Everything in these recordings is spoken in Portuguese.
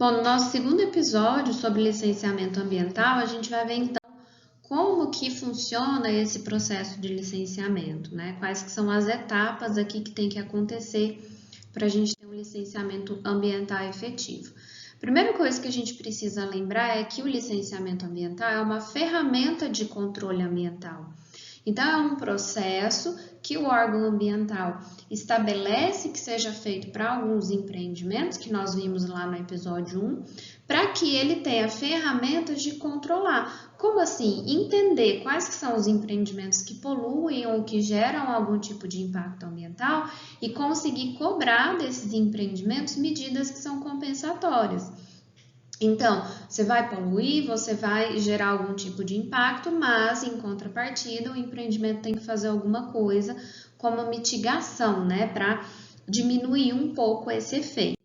Bom, no nosso segundo episódio sobre licenciamento ambiental, a gente vai ver então como que funciona esse processo de licenciamento, né? Quais que são as etapas aqui que tem que acontecer para a gente ter um licenciamento ambiental efetivo. Primeira coisa que a gente precisa lembrar é que o licenciamento ambiental é uma ferramenta de controle ambiental. Então, é um processo que o órgão ambiental estabelece que seja feito para alguns empreendimentos, que nós vimos lá no episódio 1, para que ele tenha ferramentas de controlar. Como assim? Entender quais que são os empreendimentos que poluem ou que geram algum tipo de impacto ambiental e conseguir cobrar desses empreendimentos medidas que são compensatórias. Então, você vai poluir, você vai gerar algum tipo de impacto, mas em contrapartida o empreendimento tem que fazer alguma coisa como mitigação, né, para diminuir um pouco esse efeito.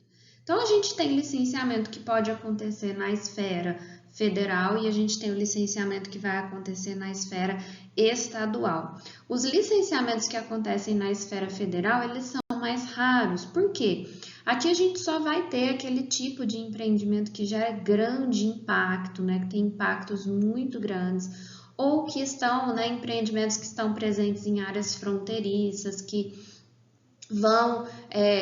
Então, a gente tem licenciamento que pode acontecer na esfera federal e a gente tem o licenciamento que vai acontecer na esfera estadual. Os licenciamentos que acontecem na esfera federal, eles são mais raros. Por quê? Aqui a gente só vai ter aquele tipo de empreendimento que gera grande impacto, né? Que tem impactos muito grandes, ou que estão, né, empreendimentos que estão presentes em áreas fronteiriças, que vão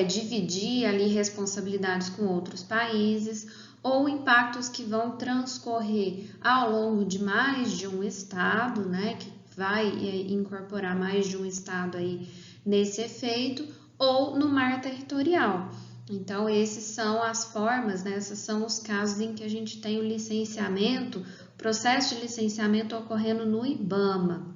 dividir ali responsabilidades com outros países, ou impactos que vão transcorrer ao longo de mais de um estado, né, que vai incorporar mais de um estado aí nesse efeito, ou no mar territorial. Então, essas são as formas, né, esses são os casos em que a gente tem o licenciamento, processo de licenciamento ocorrendo no IBAMA.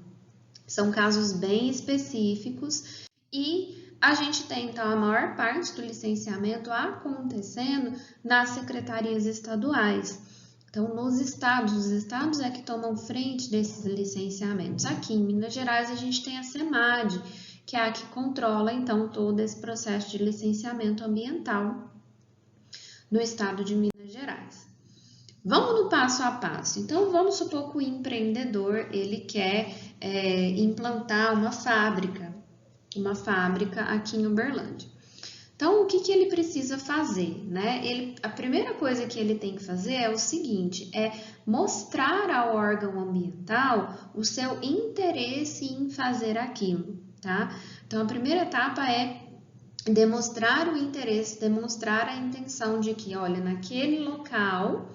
São casos bem específicos e a gente tem, então, a maior parte do licenciamento acontecendo nas secretarias estaduais. Então, nos estados, os estados é que tomam frente desses licenciamentos. Aqui em Minas Gerais, a gente tem a SEMAD, que é a que controla, então, todo esse processo de licenciamento ambiental no estado de Minas Gerais. Vamos no passo a passo. Então, vamos supor que o empreendedor, ele quer implantar uma fábrica aqui em Uberlândia. Então, o que ele precisa fazer, né? A primeira coisa que ele tem que fazer é o seguinte, é mostrar ao órgão ambiental o seu interesse em fazer aquilo, tá? Então, a primeira etapa é demonstrar o interesse, demonstrar a intenção de que, olha, naquele local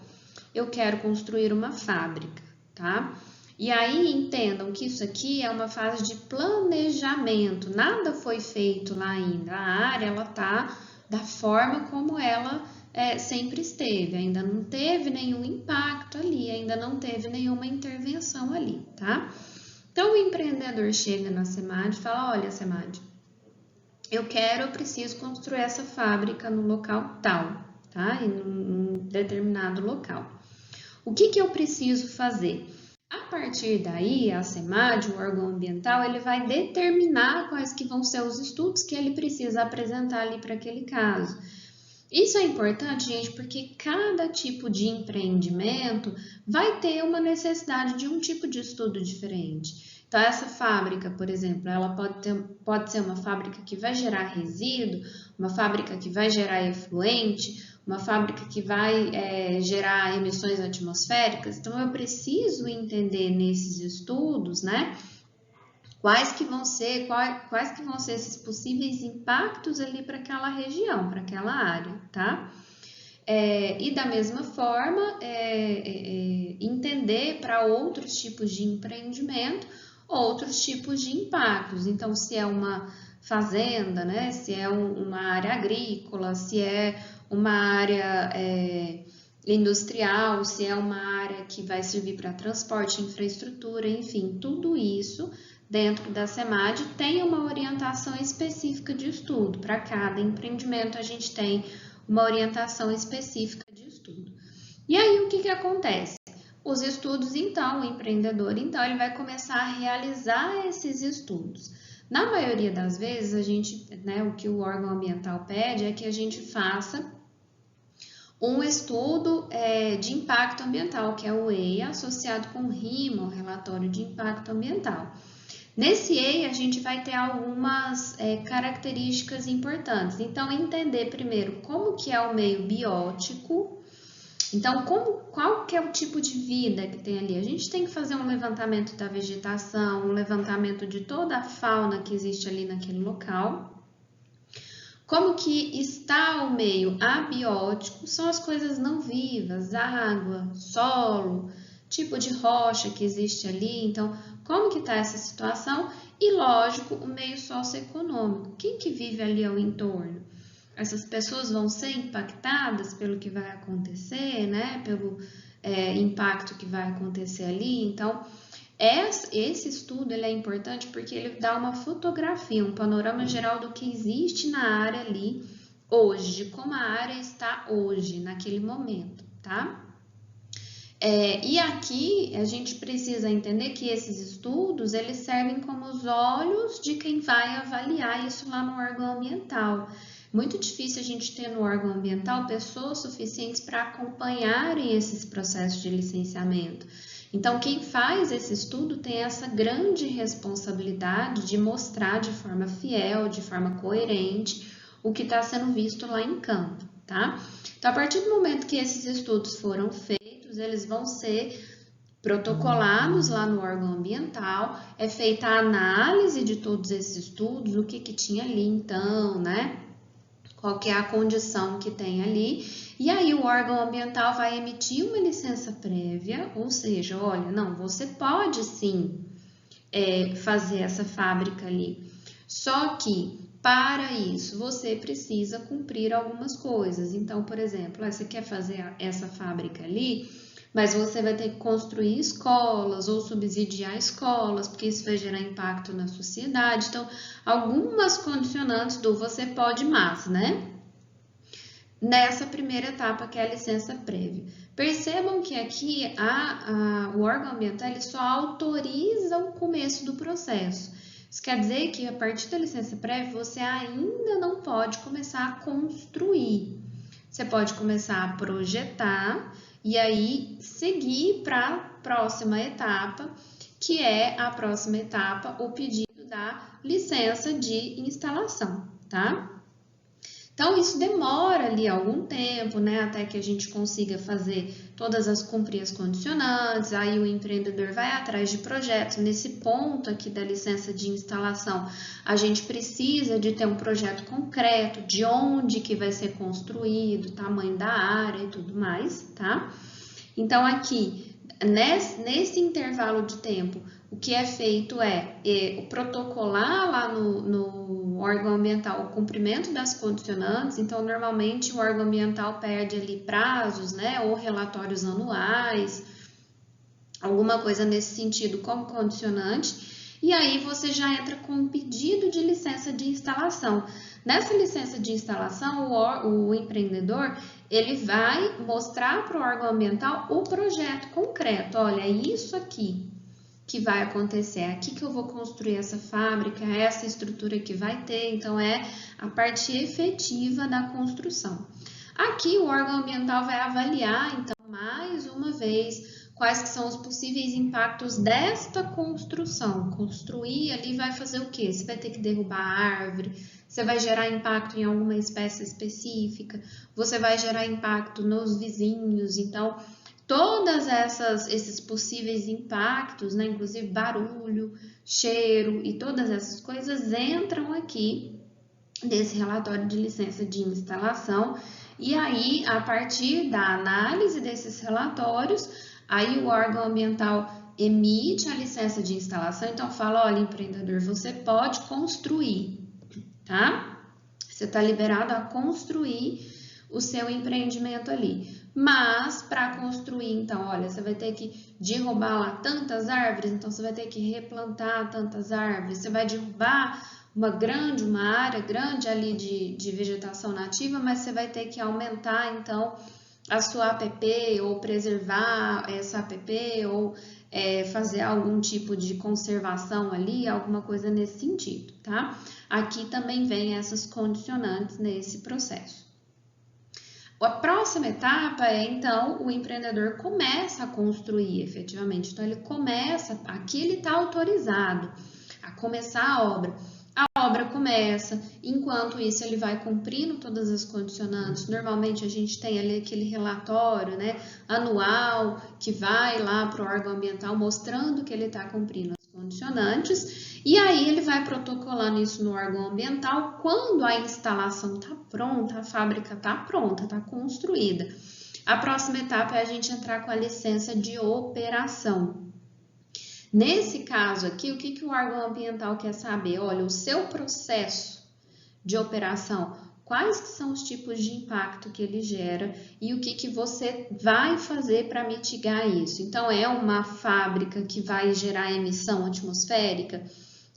eu quero construir uma fábrica, tá? E aí entendam que isso aqui é uma fase de planejamento, nada foi feito lá ainda, a área ela tá da forma como ela sempre esteve, ainda não teve nenhum impacto ali, ainda não teve nenhuma intervenção ali, tá? Então o empreendedor chega na SEMAD e fala, olha SEMAD, eu preciso construir essa fábrica no local tal, tá? Em um determinado local. O que eu preciso fazer? A partir daí, a SEMAD, o órgão ambiental, ele vai determinar quais que vão ser os estudos que ele precisa apresentar ali para aquele caso. Isso é importante, gente, porque cada tipo de empreendimento vai ter uma necessidade de um tipo de estudo diferente. Então, essa fábrica, por exemplo, ela pode ser uma fábrica que vai gerar resíduo, uma fábrica que vai gerar efluente, uma fábrica que vai gerar emissões atmosféricas. Então, eu preciso entender nesses estudos, né, quais que vão ser esses possíveis impactos ali para aquela região, para aquela área, tá? E da mesma forma, entender para outros tipos de empreendimento, outros tipos de impactos. Então, se é uma fazenda, né? Se é uma área agrícola, se é uma área industrial, se é uma área que vai servir para transporte, infraestrutura, enfim, tudo isso dentro da SEMAD tem uma orientação específica de estudo. Para cada empreendimento a gente tem uma orientação específica de estudo. E aí o que acontece? Os estudos, então, o empreendedor, então, ele vai começar a realizar esses estudos. Na maioria das vezes, a gente, né, o que o órgão ambiental pede é que a gente faça um estudo de impacto ambiental, que é o EIA, associado com o RIMA, o Relatório de Impacto Ambiental. Nesse EIA, a gente vai ter algumas características importantes. Então, entender primeiro como que é o meio biótico, Então, qual que é o tipo de vida que tem ali? A gente tem que fazer um levantamento da vegetação, um levantamento de toda a fauna que existe ali naquele local. Como que está o meio abiótico? São as coisas não vivas, água, solo, tipo de rocha que existe ali. Então, como que está essa situação? E, lógico, o meio socioeconômico. Quem que vive ali ao entorno? Essas pessoas vão ser impactadas pelo que vai acontecer, né? Pelo impacto que vai acontecer ali. Então, esse estudo ele é importante porque ele dá uma fotografia, um panorama geral do que existe na área ali hoje, de como a área está hoje, naquele momento, tá? E aqui a gente precisa entender que esses estudos eles servem como os olhos de quem vai avaliar isso lá no órgão ambiental. Muito difícil a gente ter no órgão ambiental pessoas suficientes para acompanharem esses processos de licenciamento. Então, quem faz esse estudo tem essa grande responsabilidade de mostrar de forma fiel, de forma coerente, o que está sendo visto lá em campo, tá? Então, a partir do momento que esses estudos foram feitos, eles vão ser protocolados lá no órgão ambiental, é feita a análise de todos esses estudos, o que tinha ali então, né? Qual que é a condição que tem ali, e aí o órgão ambiental vai emitir uma licença prévia, ou seja, olha, não, você pode sim fazer essa fábrica ali, só que para isso você precisa cumprir algumas coisas. Então, por exemplo, você quer fazer essa fábrica ali, mas você vai ter que construir escolas ou subsidiar escolas, porque isso vai gerar impacto na sociedade. Então, algumas condicionantes do você pode mais, né? Nessa primeira etapa, que é a licença prévia. Percebam que aqui o órgão ambiental ele só autoriza o começo do processo. Isso quer dizer que a partir da licença prévia, você ainda não pode começar a construir. Você pode começar a projetar e aí seguir para a próxima etapa, que é a próxima etapa, o pedido da licença de instalação, tá? Então, isso demora ali algum tempo, né, até que a gente consiga fazer cumprir as condicionantes, aí o empreendedor vai atrás de projetos. Nesse ponto aqui da licença de instalação, a gente precisa de ter um projeto concreto, de onde que vai ser construído, tamanho da área e tudo mais, tá? Então, aqui, nesse intervalo de tempo, o que é feito é o protocolar lá no órgão ambiental o cumprimento das condicionantes. Então, normalmente o órgão ambiental pede ali prazos, né, ou relatórios anuais, alguma coisa nesse sentido como condicionante. E aí você já entra com um pedido de licença de instalação. Nessa licença de instalação, o empreendedor ele vai mostrar para o órgão ambiental o projeto concreto. Olha, é isso aqui que vai acontecer, é aqui que eu vou construir essa fábrica, é essa estrutura que vai ter, então é a parte efetiva da construção. Aqui o órgão ambiental vai avaliar, então, mais uma vez, quais que são os possíveis impactos desta construção. Construir ali vai fazer o quê? Você vai ter que derrubar a árvore, você vai gerar impacto em alguma espécie específica, você vai gerar impacto nos vizinhos, então todas esses possíveis impactos, né, inclusive barulho, cheiro e todas essas coisas entram aqui desse relatório de licença de instalação. E aí, a partir da análise desses relatórios, aí o órgão ambiental emite a licença de instalação. Então, fala, olha, empreendedor, você pode construir, tá? Você está liberado a construir o seu empreendimento ali. Mas, para construir, então, olha, você vai ter que derrubar lá tantas árvores, então você vai ter que replantar tantas árvores, você vai derrubar uma área grande ali de vegetação nativa, mas você vai ter que aumentar, então, a sua APP, ou preservar essa APP, ou fazer algum tipo de conservação ali, alguma coisa nesse sentido, tá? Aqui também vem essas condicionantes nesse processo. A próxima etapa é, então, o empreendedor começa a construir efetivamente. Então, aqui ele está autorizado a começar a obra. A a obra começa, enquanto isso ele vai cumprindo todas as condicionantes. Normalmente a gente tem ali aquele relatório, né, anual, que vai lá para o órgão ambiental mostrando que ele está cumprindo as condicionantes, e aí ele vai protocolando isso no órgão ambiental. Quando a instalação está pronta, a fábrica está pronta, está construída. A próxima etapa é a gente entrar com a licença de operação. Nesse caso aqui, o que o órgão ambiental quer saber? Olha, o seu processo de operação, quais que são os tipos de impacto que ele gera e o que você vai fazer para mitigar isso. Então, é uma fábrica que vai gerar emissão atmosférica?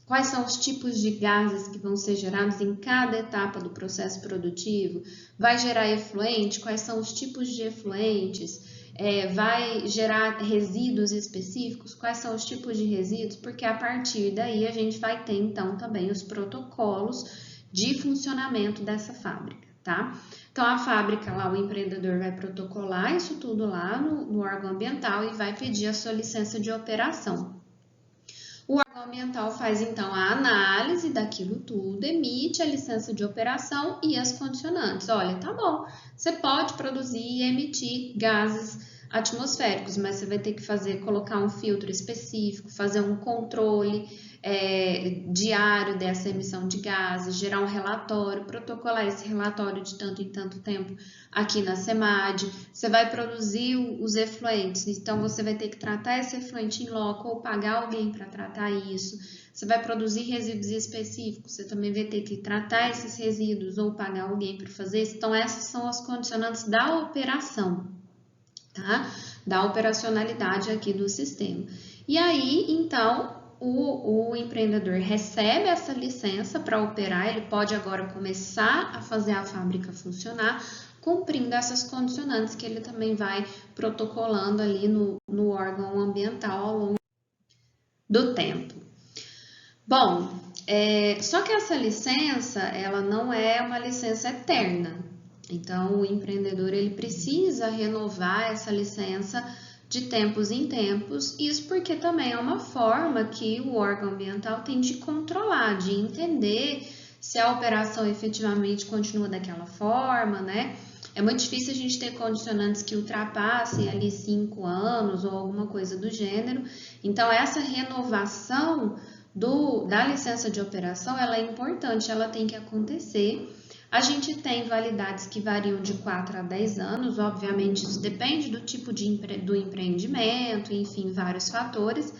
Quais são os tipos de gases que vão ser gerados em cada etapa do processo produtivo? Vai gerar efluente? Quais são os tipos de efluentes? Vai gerar resíduos específicos? Quais são os tipos de resíduos? Porque a partir daí a gente vai ter então também os protocolos de funcionamento dessa fábrica, tá? Então a fábrica lá, o empreendedor vai protocolar isso tudo lá no órgão ambiental e vai pedir a sua licença de operação. O órgão ambiental faz então a análise daquilo tudo, emite a licença de operação e as condicionantes. Olha, tá bom, você pode produzir e emitir gases atmosféricos, mas você vai ter que colocar um filtro específico, fazer um controle diário dessa emissão de gases, gerar um relatório, protocolar esse relatório de tanto em tanto tempo aqui na SEMAD. Você vai produzir os efluentes, então você vai ter que tratar esse efluente em loco ou pagar alguém para tratar isso. Você vai produzir resíduos específicos, você também vai ter que tratar esses resíduos ou pagar alguém para fazer isso. Então essas são as condicionantes da operação, tá? Da operacionalidade aqui do sistema. E aí, então, o empreendedor recebe essa licença para operar, ele pode agora começar a fazer a fábrica funcionar, cumprindo essas condicionantes que ele também vai protocolando ali no órgão ambiental ao longo do tempo. Bom, só que essa licença, ela não é uma licença eterna. Então, o empreendedor ele precisa renovar essa licença de tempos em tempos, isso porque também é uma forma que o órgão ambiental tem de controlar, de entender se a operação efetivamente continua daquela forma, né? É muito difícil a gente ter condicionantes que ultrapassem ali 5 anos ou alguma coisa do gênero. Então, essa renovação da licença de operação, ela é importante, ela tem que acontecer. A gente tem validades que variam de 4 a 10 anos, obviamente isso depende do tipo do empreendimento, enfim, vários fatores,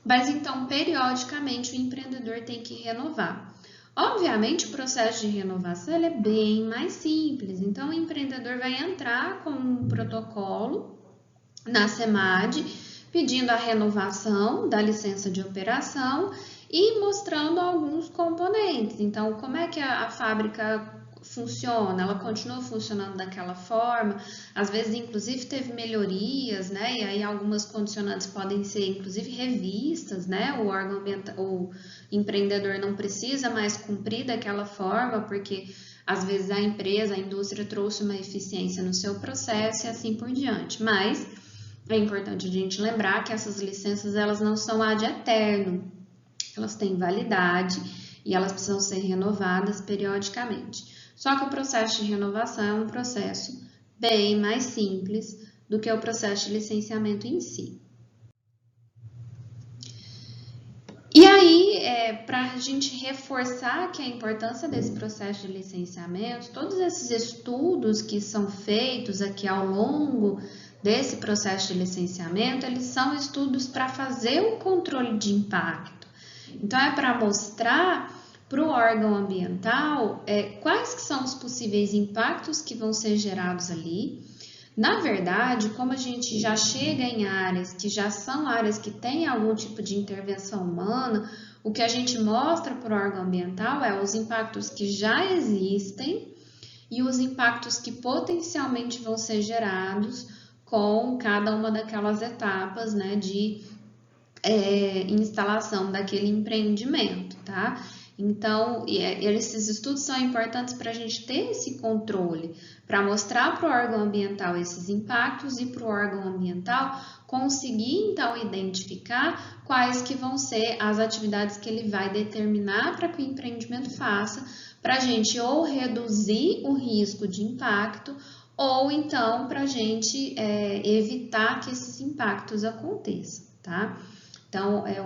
mas então, periodicamente, o empreendedor tem que renovar. Obviamente, o processo de renovação ele é bem mais simples, então o empreendedor vai entrar com um protocolo na SEMAD, pedindo a renovação da licença de operação e mostrando alguns componentes. Então, como é que a fábrica funciona? Ela continua funcionando daquela forma? Às vezes, inclusive, teve melhorias, né? E aí algumas condicionantes podem ser, inclusive, revistas, né? O órgão ambiental, o empreendedor não precisa mais cumprir daquela forma, porque às vezes a empresa, a indústria trouxe uma eficiência no seu processo e assim por diante. Mas é importante a gente lembrar que essas licenças elas não são ad eterno. Elas têm validade e elas precisam ser renovadas periodicamente. Só que o processo de renovação é um processo bem mais simples do que o processo de licenciamento em si. E aí, para a gente reforçar que a importância desse processo de licenciamento, todos esses estudos que são feitos aqui ao longo desse processo de licenciamento, eles são estudos para fazer o controle de impacto. Então, é para mostrar para o órgão ambiental quais que são os possíveis impactos que vão ser gerados ali. Na verdade, como a gente já chega em áreas que já são áreas que têm algum tipo de intervenção humana, o que a gente mostra para o órgão ambiental é os impactos que já existem e os impactos que potencialmente vão ser gerados com cada uma daquelas etapas, né, de instalação daquele empreendimento, tá? Então, esses estudos são importantes para a gente ter esse controle, para mostrar para o órgão ambiental esses impactos e para o órgão ambiental conseguir, então, identificar quais que vão ser as atividades que ele vai determinar para que o empreendimento faça, para a gente ou reduzir o risco de impacto, ou então para a gente evitar que esses impactos aconteçam, tá? Então, é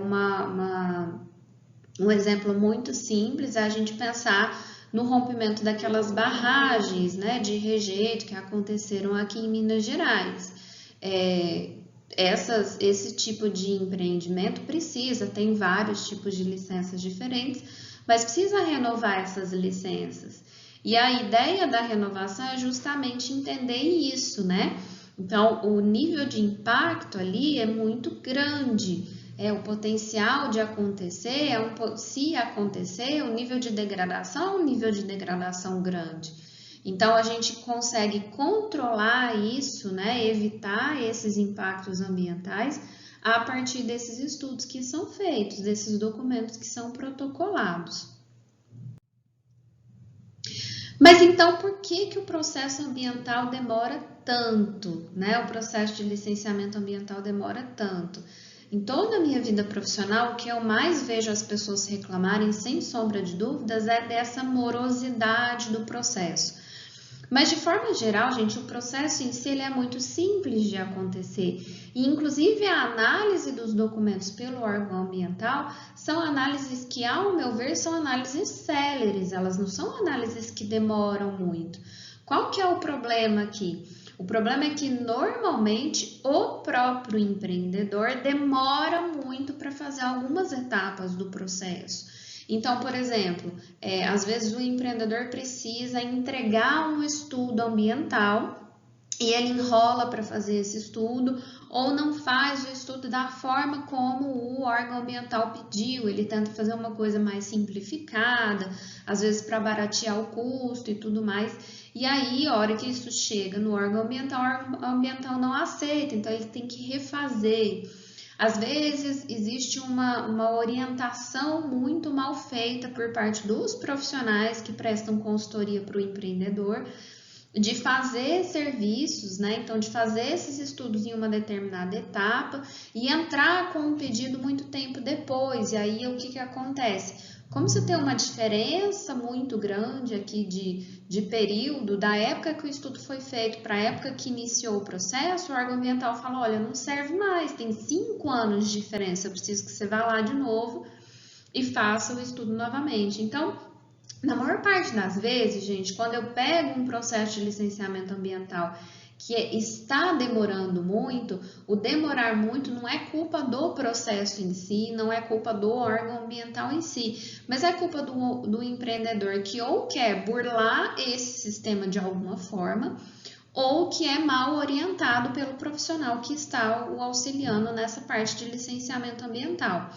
um exemplo muito simples é a gente pensar no rompimento daquelas barragens, né, de rejeito que aconteceram aqui em Minas Gerais. Esse tipo de empreendimento tem vários tipos de licenças diferentes, mas precisa renovar essas licenças. E a ideia da renovação é justamente entender isso, né? Então, o nível de impacto ali é muito grande. O potencial de acontecer, se acontecer, o nível de degradação é um nível de degradação grande. Então, a gente consegue controlar isso, né, evitar esses impactos ambientais a partir desses estudos que são feitos, desses documentos que são protocolados. Mas então, por que o processo ambiental demora tanto, né? O processo de licenciamento ambiental demora tanto? Em toda a minha vida profissional, o que eu mais vejo as pessoas reclamarem, sem sombra de dúvidas, é dessa morosidade do processo. Mas, de forma geral, gente, o processo em si ele é muito simples de acontecer. E, inclusive, a análise dos documentos pelo órgão ambiental são análises que, ao meu ver, são análises céleres. Elas não são análises que demoram muito. Qual que é o problema aqui? O problema é que, normalmente, o próprio empreendedor demora muito para fazer algumas etapas do processo. Então, por exemplo, às vezes o empreendedor precisa entregar um estudo ambiental e ele enrola para fazer esse estudo ou não faz o estudo da forma como o órgão ambiental pediu, ele tenta fazer uma coisa mais simplificada, às vezes para baratear o custo e tudo mais, e aí a hora que isso chega no órgão ambiental não aceita, então ele tem que refazer. Às vezes existe uma orientação muito mal feita por parte dos profissionais que prestam consultoria para o empreendedor de fazer serviços, né? Então, de fazer esses estudos em uma determinada etapa e entrar com um pedido muito tempo depois. E aí, o que acontece? Como você tem uma diferença muito grande aqui de período, da época que o estudo foi feito para a época que iniciou o processo, o órgão ambiental fala, olha, não serve mais, tem 5 anos de diferença, eu preciso que você vá lá de novo e faça o estudo novamente. Então, na maior parte das vezes, gente, quando eu pego um processo de licenciamento ambiental que está demorando muito, o demorar muito não é culpa do processo em si, não é culpa do órgão ambiental em si, mas é culpa do empreendedor que ou quer burlar esse sistema de alguma forma, ou que é mal orientado pelo profissional que está o auxiliando nessa parte de licenciamento ambiental.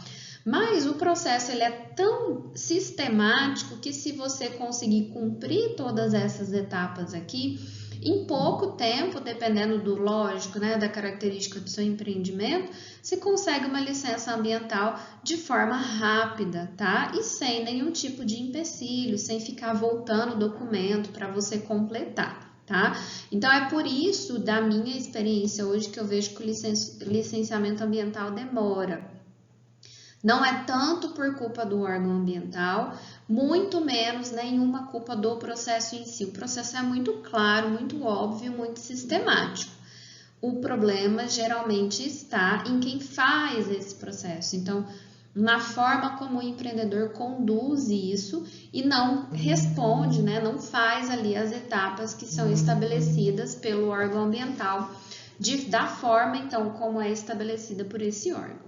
Mas o processo ele é tão sistemático que se você conseguir cumprir todas essas etapas aqui, em pouco tempo, dependendo do lógico, né, da característica do seu empreendimento, você consegue uma licença ambiental de forma rápida, tá? E sem nenhum tipo de empecilho, sem ficar voltando o documento para você completar, tá? Então, é por isso, da minha experiência hoje, que eu vejo que o licenciamento ambiental demora. Não é tanto por culpa do órgão ambiental, muito menos nenhuma culpa do processo em si. O processo é muito claro, muito óbvio, muito sistemático. O problema geralmente está em quem faz esse processo. Então, na forma como o empreendedor conduz isso e não responde, né, não faz ali as etapas que são estabelecidas pelo órgão ambiental, da forma, então, como é estabelecida por esse órgão.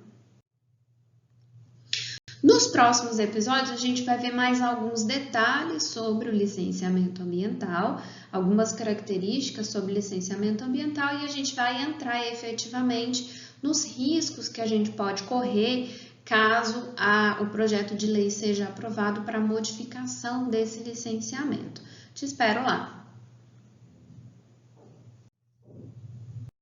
Nos próximos episódios, a gente vai ver mais alguns detalhes sobre o licenciamento ambiental, algumas características sobre licenciamento ambiental e a gente vai entrar efetivamente nos riscos que a gente pode correr caso o projeto de lei seja aprovado para modificação desse licenciamento. Te espero lá!